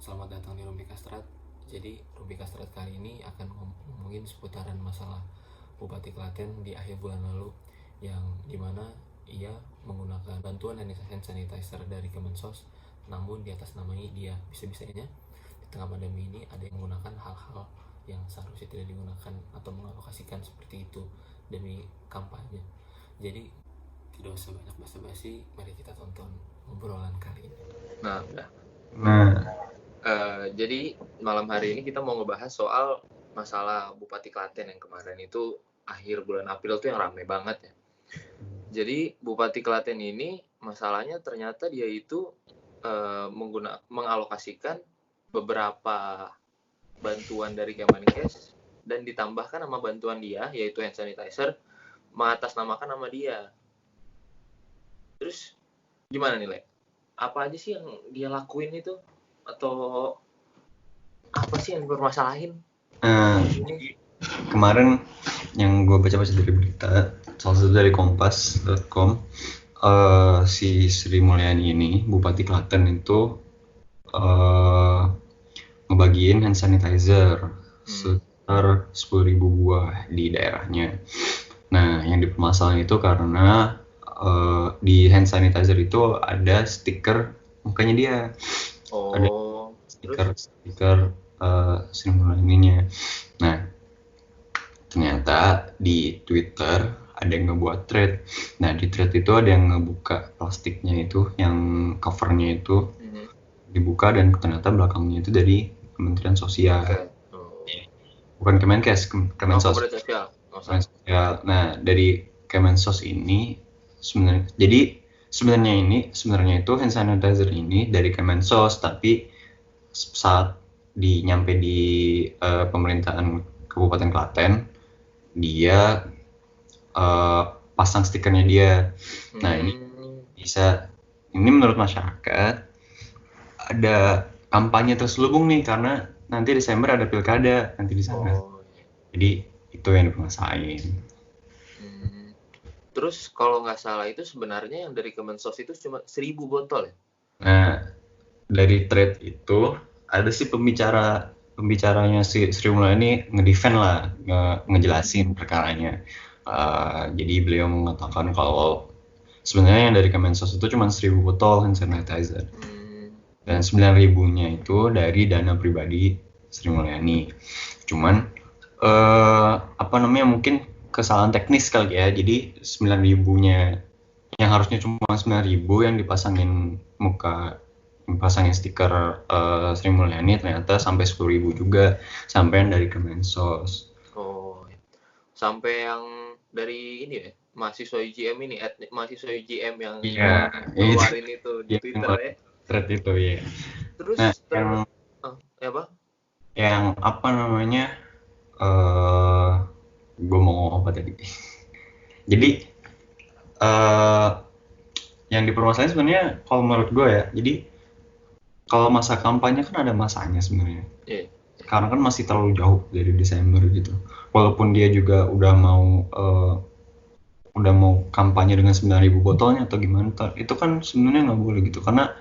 Selamat datang di Rumpi Kastrat. Jadi Rumpi Kastrat kali ini akan ngomongin seputaran masalah Bupati Klaten di akhir bulan lalu, yang dimana ia menggunakan bantuan hand sanitizer dari Kemensos, namun di atas namanya dia. Bisa-bisanya di tengah pandemi ini ada yang menggunakan hal-hal yang seharusnya tidak digunakan atau mengalokasikan seperti itu demi kampanye. Jadi tidak usah banyak basa-basi, mari kita tonton obrolan kali ini. Jadi malam hari ini kita mau ngebahas soal masalah Bupati Klaten yang kemarin itu akhir bulan April tuh yang rame banget ya. Jadi Bupati Klaten ini masalahnya ternyata dia itu mengalokasikan beberapa bantuan dari Kemenkes dan ditambahkan sama bantuan dia, yaitu hand sanitizer, mengatasnamakan nama dia. Terus gimana nih, Le? Apa aja sih yang dia lakuin itu? Atau apa sih yang bermasalahin? Kemarin yang gue baca-baca dari berita, salah satu dari kompas.com, si Sri Mulyani ini, Bupati Klaten itu ngebagiin hand sanitizer sekitar 10.000 buah di daerahnya. Nah, yang dipermasalahin itu karena di hand sanitizer itu ada stiker mukanya dia. Ada stiker Sri Mulyaninya. Nah, ternyata di Twitter ada yang ngebuat thread. Nah, di thread itu ada yang ngebuka plastiknya itu, yang covernya itu dibuka, dan ternyata belakangnya itu dari Kementerian Sosial. Bukan Kemenkes, Kemensos. Nah, dari Kemensos ini sebenarnya itu hand sanitizer ini dari Kemensos, tapi saat nyampe di pemerintahan Kabupaten Klaten, dia pasang stikernya dia. Nah, ini menurut masyarakat ada kampanye terselubung nih, karena nanti Desember ada pilkada nanti di sana. Jadi itu yang dipermasalahin. Terus kalau nggak salah itu sebenarnya yang dari Kemensos itu cuma 1.000 botol ya? Nah, dari thread itu ada sih pembicaranya si Sri Mulyani ngedefend lah, ngejelasin perkaranya. Jadi beliau mengatakan kalau sebenarnya yang dari Kemensos itu cuma 1.000 botol hand sanitizer. Dan 9.000-nya itu dari dana pribadi Sri Mulyani. Cuman mungkin kesalahan teknis kali ya. Jadi 9.000-nya yang harusnya cuma 9.000 yang dipasangin stiker Sri Mulyani, ternyata sampai 10.000 juga, sampai yang dari Kemensos. Sampai yang dari ini ya, mahasiswa UGM ini, mahasiswa UGM yang keluarin itu di Twitter ya. Thread itu ya. Terus yang apa namanya? Gue mau ngomong apa tadi? Jadi yang dipermasalahin sebenarnya kalau menurut gue ya, jadi kalau masa kampanye kan ada masanya sebenarnya. Karena kan masih terlalu jauh dari Desember gitu. Walaupun dia juga udah mau kampanye dengan 9.000 botolnya atau gimana, itu kan sebenarnya nggak boleh gitu, karena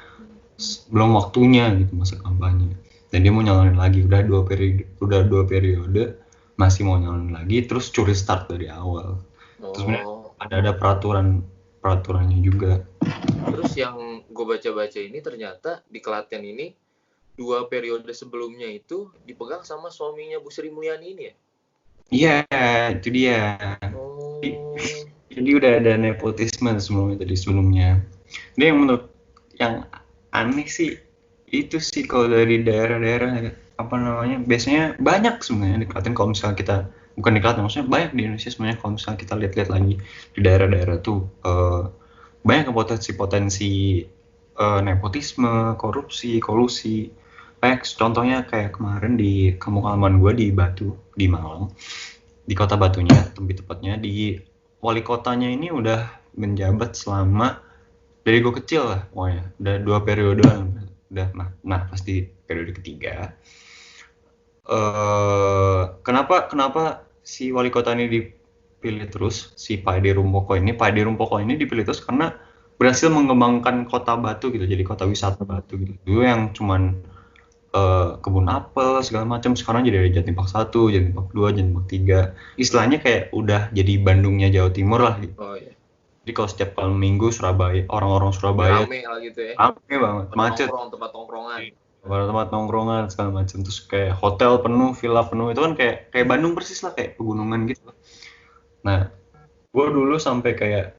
belum waktunya gitu masa kampanye. Dan dia mau nyalonin lagi, udah dua periode masih mau nyalonin lagi, terus curi start dari awal. Terus ada peraturannya juga. Terus yang gue baca-baca ini ternyata di Klaten ini 2 periode sebelumnya itu dipegang sama suaminya Bu Sri Mulyani ini ya? Iya, itu dia. Jadi udah ada nepotisme sebelumnya. Ini yang menurut yang aneh sih itu sih, kalau dari daerah-daerah biasanya banyak sebenarnya di Klaten. Kalau misalnya kita bukan di Klaten, maksudnya banyak di Indonesia sebenarnya. Kalau misalnya kita lihat lagi di daerah-daerah tuh banyak potensi nepotisme, korupsi, kolusi. Banyak, contohnya kayak kemarin di kampung halaman gue di Batu, di Malang, di kota Batunya, lebih tepatnya, di wali kotanya ini udah menjabat selama dari gue kecil lah, pokoknya udah 2 periode udah. Nah pasti periode ketiga. Kenapa si wali kota ini dipilih terus, si Pak Edi Rumpoko ini dipilih terus karena berhasil mengembangkan kota Batu gitu, jadi kota wisata Batu gitu. Dulu yang cuman kebun apel segala macam. Sekarang jadi ada Jatim Park 1, Jatim Park 2, Jatim Park 3. Istilahnya kayak udah jadi Bandungnya Jawa Timur lah gitu. Oh iya. Jadi kalau setiap malam minggu Surabaya, orang-orang Surabaya Rame lah gitu ya. rame banget, macet. Tempat nongkrongan. Tempat nongkrongan segala macam, terus kayak hotel penuh, villa penuh, itu kan kayak Bandung persis lah, kayak pegunungan gitu. Nah, gue dulu sampai kayak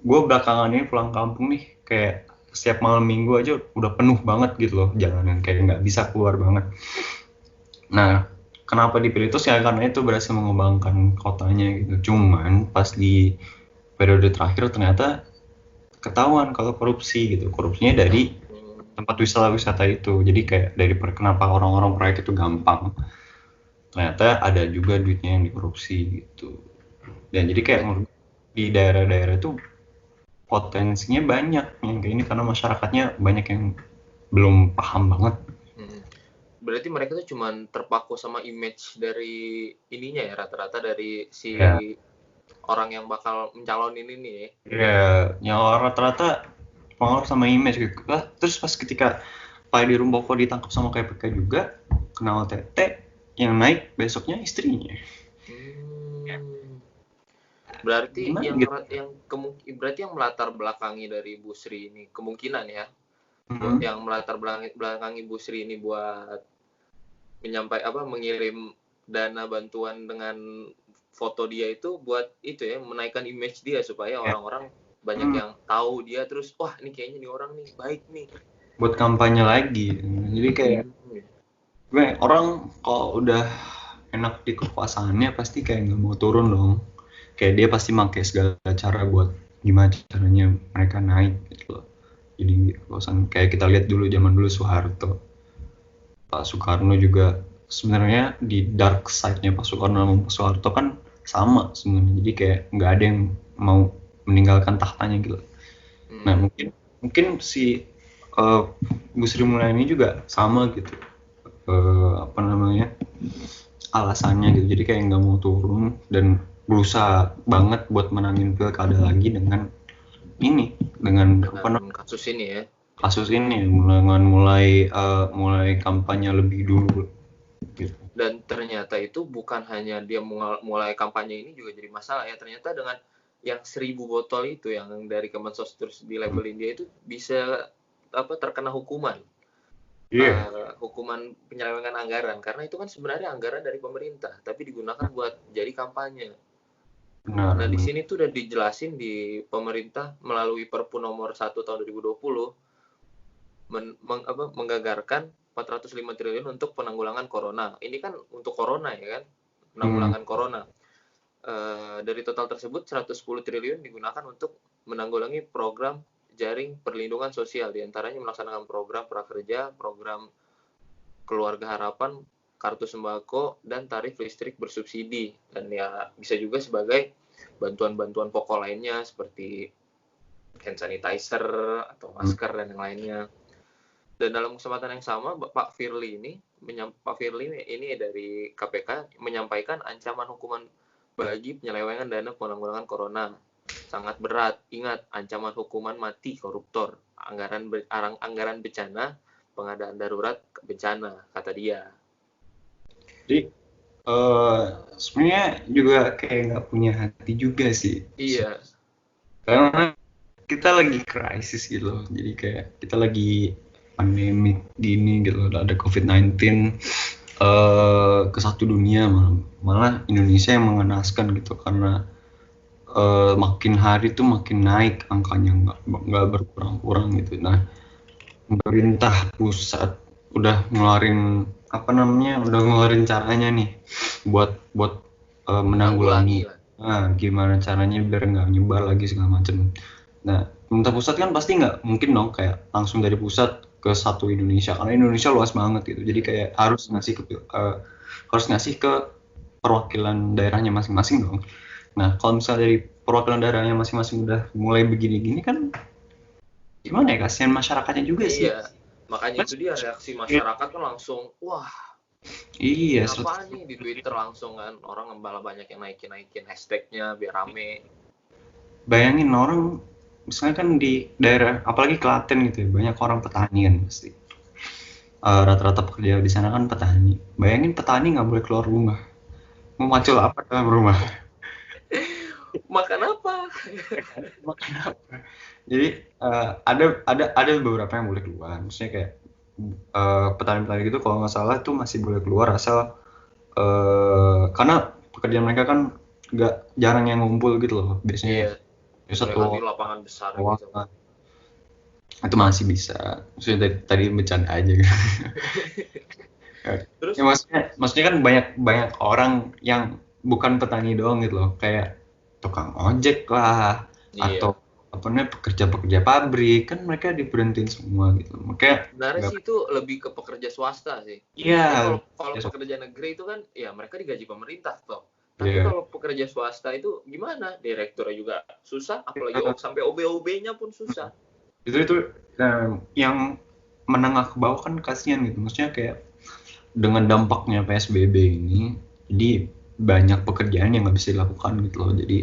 gue belakangan ini pulang kampung nih, kayak setiap malam minggu aja udah penuh banget gitu loh jalanan, kayak nggak bisa keluar banget. Nah, kenapa dipilih itu sih? Karena itu berhasil mengembangkan kotanya gitu. Cuman pas di periode terakhir ternyata ketahuan kalau korupsi gitu, korupsinya dari tempat wisata itu. Jadi kayak dari kenapa orang-orang proyek itu gampang, ternyata ada juga duitnya yang dikorupsi gitu. Dan jadi kayak di daerah-daerah itu potensinya banyak yang kayak ini karena masyarakatnya banyak yang belum paham banget. Berarti mereka tuh cuman terpaku sama image dari ininya ya, rata-rata dari si orang yang bakal mencalonin ini ya. Ya, yang rata-rata pengaruh sama image gitu. Terus pas ketika Pak Edi Rumpoko ditangkap sama KPK juga, kena OTT, yang naik besoknya istrinya. Berarti Gimana berarti yang melatar belakangi dari Bu Sri ini kemungkinan ya, yang melatar belakangi Bu Sri ini buat mengirim dana bantuan dengan foto dia itu buat itu ya, menaikkan image dia supaya orang-orang banyak yang tahu dia, terus wah ini kayaknya nih orang nih baik nih. Buat kampanye lagi. Jadi kayak orang kalau udah enak di kekuasaannya pasti kayak nggak mau turun dong. Kayak dia pasti pakai segala cara buat gimana caranya mereka naik gitu loh. Jadi kayak kita lihat dulu zaman dulu Soeharto, Pak Soekarno juga sebenarnya di dark side-nya Pak Soekarno sama Pak Soeharto kan sama sebenarnya. Jadi kayak nggak ada yang mau meninggalkan tahtanya gitu. Nah mungkin si Bu Sri Mulyani juga sama gitu, alasannya gitu. Jadi kayak nggak mau turun dan berusaha banget buat menangin pilkada lagi dengan kasus ini ya. Kasus ini mulai kampanye lebih dulu gitu. Dan ternyata itu bukan hanya dia mulai kampanye ini juga jadi masalah ya. Ternyata dengan yang 1000 botol itu yang dari Kemensos terus dilabelin dia itu bisa terkena hukuman. Hukuman penyelewengan anggaran, karena itu kan sebenarnya anggaran dari pemerintah tapi digunakan buat jadi kampanye. Nah, di sini tuh udah dijelasin di pemerintah melalui Perpu nomor 1 tahun 2020 menggagarkan 405 triliun untuk penanggulangan corona. Ini kan untuk corona ya kan, penanggulangan corona. Dari total tersebut 110 triliun digunakan untuk menanggulangi program jaring perlindungan sosial, diantaranya melaksanakan program prakerja, program keluarga harapan, kartu sembako, dan tarif listrik bersubsidi. Dan ya bisa juga sebagai bantuan-bantuan pokok lainnya seperti hand sanitizer atau masker dan yang lainnya. Dan dalam kesempatan yang sama Pak Firly ini dari KPK menyampaikan ancaman hukuman bagi penyelewengan dana penanggulangan corona sangat berat. Ingat, ancaman hukuman mati koruptor, anggaran bencana, pengadaan darurat bencana, kata dia. Jadi sebenarnya juga kayak nggak punya hati juga sih. Iya. Karena kita lagi krisis gitu loh. Jadi kayak kita lagi pandemik gini gitu, ada COVID-19 ke satu dunia, malah Indonesia yang mengenaskan gitu, karena makin hari tuh makin naik angkanya, nggak berkurang-kurang gitu. Nah, pemerintah pusat udah ngeluarin caranya nih buat menanggulangi. Nah, gimana caranya biar nggak nyebar lagi segala macam. Nah, pemerintah pusat kan pasti nggak mungkin dong kayak langsung dari pusat ke satu Indonesia, karena Indonesia luas banget gitu. Jadi kayak harus ngasih ke perwakilan daerahnya masing-masing dong. Nah, kalau misalnya dari perwakilan daerahnya masing-masing udah mulai begini-gini kan gimana ya, kasihan masyarakatnya juga sih. Iya, makanya itu dia reaksi masyarakat kan langsung, wah iya, apa nih di Twitter langsung kan, orang malah banyak yang naikin hashtagnya biar rame. Bayangin orang misalnya kan di daerah, apalagi Klaten gitu ya, banyak orang petani kan pasti. rata-rata pekerja di sana kan petani. Bayangin petani nggak boleh keluar rumah. Mau macul apa dalam rumah? Makan apa? Makan apa? Jadi ada beberapa yang boleh keluar. Maksudnya kayak petani-petani gitu kalau nggak salah tuh masih boleh keluar asal karena pekerjaan mereka kan nggak jarang yang ngumpul gitu loh. Biasanya Iya, ya mereka di satu lapangan besar gitu. kawasan itu masih bisa. Maksudnya tadi bercanda aja gitu. Terus Ya maksudnya kan banyak orang yang bukan petani doang gitu loh, kayak tukang ojek lah iya, atau apa namanya pekerja-pekerja pabrik kan mereka diberhentiin semua gitu. Makanya sebenarnya nggak sih itu lebih ke pekerja swasta sih. iya Kan kalau ya, pekerja negeri itu kan ya mereka digaji pemerintah toh. Tapi iya. kalau pekerja swasta itu gimana? Direkturnya juga susah, apalagi sampai OB-OB-nya pun susah. Itu yang menengah ke bawah kan kasihan gitu. Maksudnya kayak dengan dampaknya PSBB ini, jadi banyak pekerjaan yang nggak bisa dilakukan gitu loh. Jadi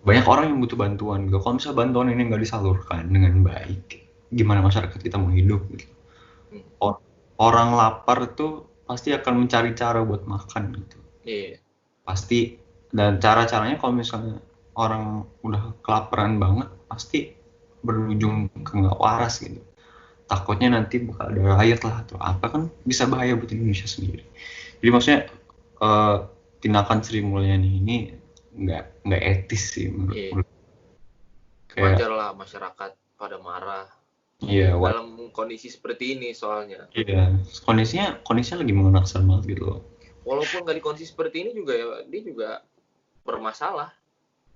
banyak orang yang butuh bantuan gitu. Kalau misalnya bantuan ini nggak disalurkan dengan baik, gimana masyarakat kita mau hidup gitu. Orang lapar tuh pasti akan mencari cara buat makan gitu. Iya, Pasti, dan cara-caranya kalau misalnya orang udah kelaparan banget, pasti berujung ke nggak waras gitu. Takutnya nanti bakal ada riot lah atau apa, kan bisa bahaya buat Indonesia sendiri. Jadi maksudnya eh, tindakan Sri Mulyani ini nggak etis sih iya. menurut kayak Wajar lah masyarakat pada marah iya dalam kondisi seperti ini soalnya. iya kondisinya lagi mengenaskan banget gitu loh. Walaupun nggak di kondisi seperti ini juga ya, dia juga bermasalah.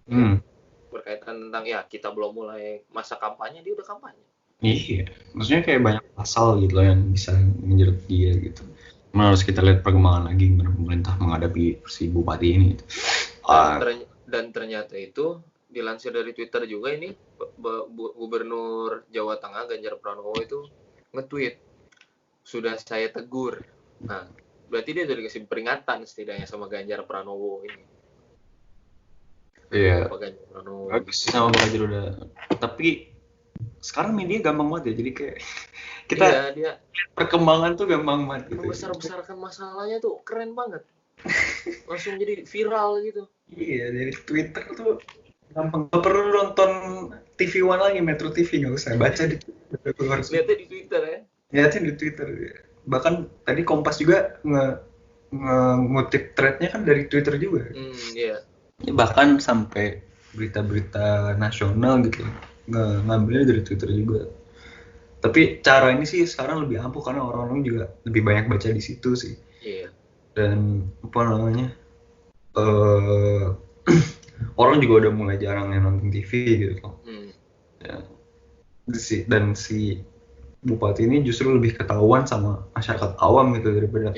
Hmm, Berkaitan tentang ya kita belum mulai masa kampanye, dia udah kampanye. iya, maksudnya kayak banyak pasal gitu loh yang bisa menjerat dia gitu. Cuma harus kita lihat perkembangan lagi gimana pemerintah menghadapi si bupati ini gitu. Dan ternyata itu dilansir dari Twitter juga ini Gubernur Jawa Tengah Ganjar Pranowo itu nge-tweet, sudah saya tegur. Nah, berarti dia udah dikasih peringatan setidaknya sama Ganjar Pranowo ini. Iya, Bapak Ganjar Pranowo. bagus sih sama Bang Hajar udah. Tapi sekarang media gampang banget ya, jadi kayak kita Iya, dia perkembangan tuh gampang banget gitu. membesar-besarkan masalahnya tuh keren banget. Langsung jadi viral gitu. Iya, dari Twitter tuh gampang. Gak perlu nonton TV One lagi, Metro TV nggak usah baca di Twitter keluar semua. Lihatnya di Twitter ya. Lihatnya di Twitter. Bahkan tadi Kompas juga ngutip threadnya kan dari Twitter juga. Iya. Ya, bahkan sampai berita-berita nasional gitu ngambilnya dari Twitter juga. Tapi cara ini sih sekarang lebih ampuh karena orang-orang juga lebih banyak baca di situ sih. Iya. Dan apa namanya? Orang juga udah mulai jarang yang nonton TV gitu loh. Ya. Dan si bupati ini justru lebih ketahuan sama masyarakat awam gitu daripada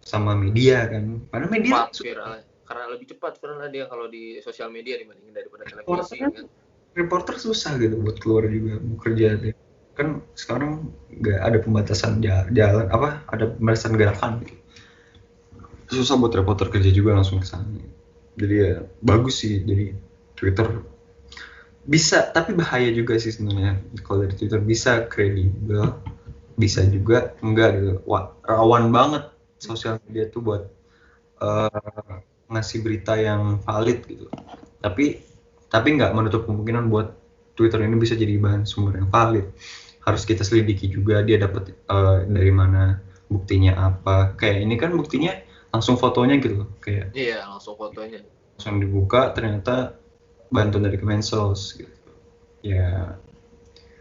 sama media kan. Karena media viral, karena lebih cepat viral dia kalau di sosial media dibandingin daripada televisi kan. Reporter susah gitu buat keluar juga bekerja deh. Kan sekarang nggak ada pembatasan jalan apa, ada pembatasan gerakan gitu. Susah buat reporter kerja juga langsung ke sana. Jadi ya bagus sih, jadi Twitter bisa, tapi bahaya juga sih sebenarnya. Kalau dari Twitter bisa kredibel, bisa juga enggak gitu. Wah, rawan banget sosial media tuh buat ngasih berita yang valid gitu. Tapi nggak menutup kemungkinan buat Twitter ini bisa jadi bahan sumber yang valid. Harus kita selidiki juga dia dapat dari mana, buktinya apa. Kayak ini kan buktinya langsung fotonya gitu, kayak iya langsung fotonya. Langsung dibuka ternyata bantuan dari Kemensos gitu. Ya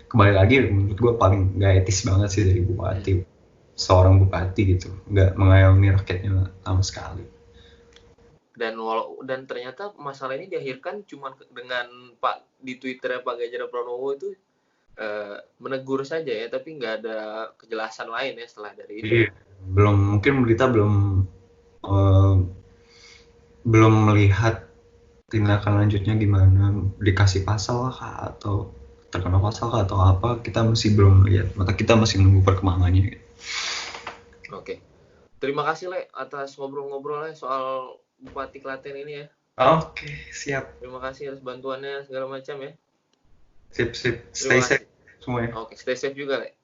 kembali lagi menurut gue paling nggak etis banget sih dari bupati, seorang bupati gitu, nggak mengayomi rakyatnya sama sekali. Dan ternyata masalah ini diakhirkan cuma dengan di Twitternya Pak Ganjar Pranowo itu menegur saja ya, tapi nggak ada kejelasan lain ya setelah dari itu. Iya, mungkin berita belum melihat tindakan lanjutnya gimana, dikasih pasal kah atau terkena pasal kah atau apa, kita masih belum lihat, maka kita masih menunggu perkembangannya. Oke. Terima kasih Le atas ngobrol-ngobrolnya soal Bupati Klaten ini ya. Oke, siap. Terima kasih atas bantuannya segala macam ya. Sip. Stay safe semuanya. Oke, stay safe juga Le.